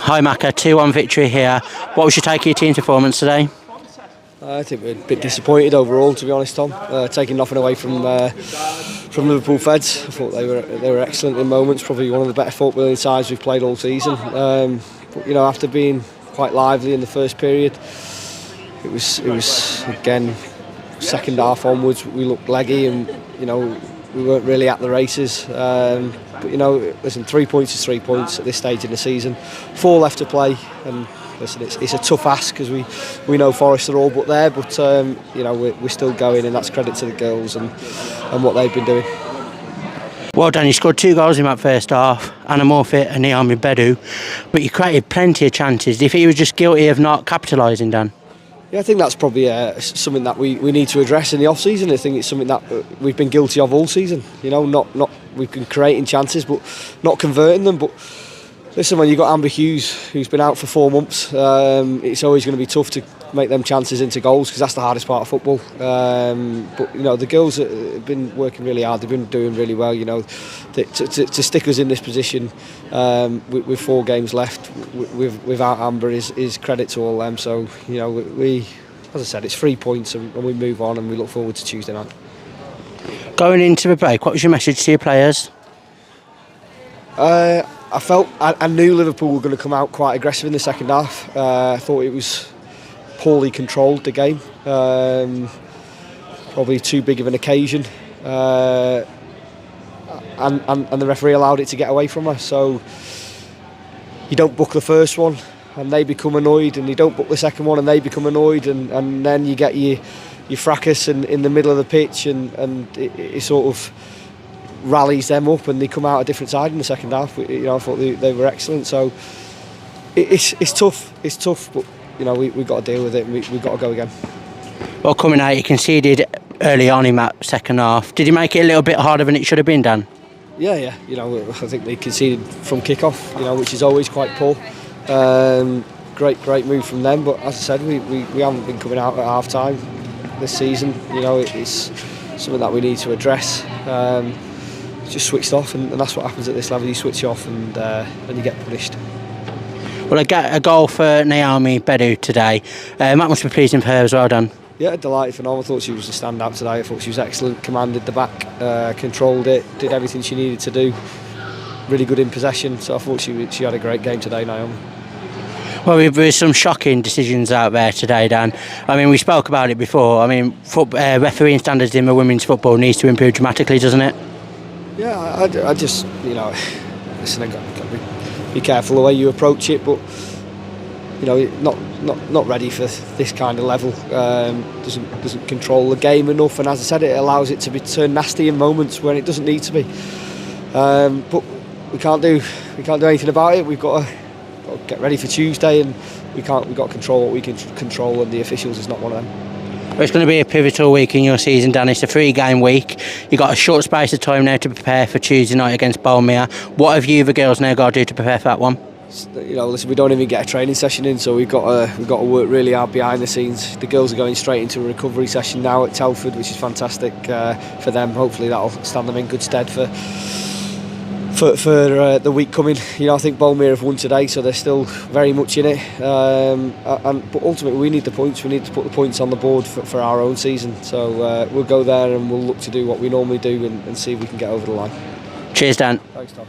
Hi Macca, 2-1 victory here. What was your take of your team's performance today? I think we're a bit disappointed overall, to be honest, Tom. Taking nothing away from Liverpool Feds. I thought they were excellent in moments. Probably one of the better footballing sides we've played all season. But after being quite lively in the first period, it was again second half onwards. We looked leggy, and we weren't really at the races. But listen, 3 points is 3 points at this stage in the season. 4 left to play, and listen, it's a tough ask because we know Forest are all but there, but we're still going, and that's credit to the girls and what they've been doing. Well done, you scored 2 goals in that first half, Anna Morfitt and Naomi Bedu, but you created plenty of chances. Do you think you were just guilty of not capitalising, Dan? Yeah, I think that's probably something that we need to address in the off-season. I think it's something that we've been guilty of all season. Not we've been creating chances but not converting them. But listen, when you've got Amber Hughes, who's been out for 4 months, it's always going to be tough to make them chances into goals because that's the hardest part of football. But the girls have been working really hard. They've been doing really well. To stick us in this position with 4 games left without Amber is credit to all them. So we, as I said, it's 3 points and we move on and we look forward to Tuesday night. Going into the break, what was your message to your players? I knew Liverpool were going to come out quite aggressive in the second half. I thought it was poorly controlled, the game. Probably too big of an occasion. And the referee allowed it to get away from us. So you don't book the first one and they become annoyed, and you don't book the second one and they become annoyed, and then you get your fracas in the middle of the pitch, and it sort of rallies them up and they come out a different side in the second half. I thought they were excellent. So it's tough. It's tough, but we've got to deal with it, and we've got to go again. Well, coming out, you conceded early on in that second half. Did you make it a little bit harder than it should have been, Dan? Yeah. I think they conceded from kick-off, which is always quite poor. Great move from them, but as I said, we haven't been coming out at half-time this season. It's something that we need to address. Just switched off, and that's what happens at this level. You switch off and you get punished. Well, I got a goal for Naomi Bedu today. That must be pleasing for her as well, Dan. Yeah, delighted for Norm. I thought she was a standout today. I thought she was excellent, commanded the back, controlled it, did everything she needed to do. Really good in possession, so I thought she had a great game today, Naomi. Well, there's some shocking decisions out there today, Dan. I mean, we spoke about it before. I mean, refereeing standards in the women's football needs to improve dramatically, doesn't it? Yeah, I just, listen, I've got to be careful the way you approach it, but not ready for this kind of level. Doesn't control the game enough, and as I said, it allows it to be turned nasty in moments when it doesn't need to be. But we can't do anything about it. We've got to get ready for Tuesday, and we've got to control what we can control, and the officials is not one of them. Well, it's going to be a pivotal week in your season, Dan. It's a 3-game week. You've got a short space of time now to prepare for Tuesday night against Bolmere. What have you, the girls, now got to do to prepare for that one? Listen, we don't even get a training session in, so we've got to work really hard behind the scenes. The girls are going straight into a recovery session now at Telford, which is fantastic for them. Hopefully that'll stand them in good stead for the week coming. I think Bolmere have won today, so they're still very much in it. But ultimately, we need the points. We need to put the points on the board for our own season. So we'll go there and we'll look to do what we normally do and see if we can get over the line. Cheers, Dan. Thanks, Tom.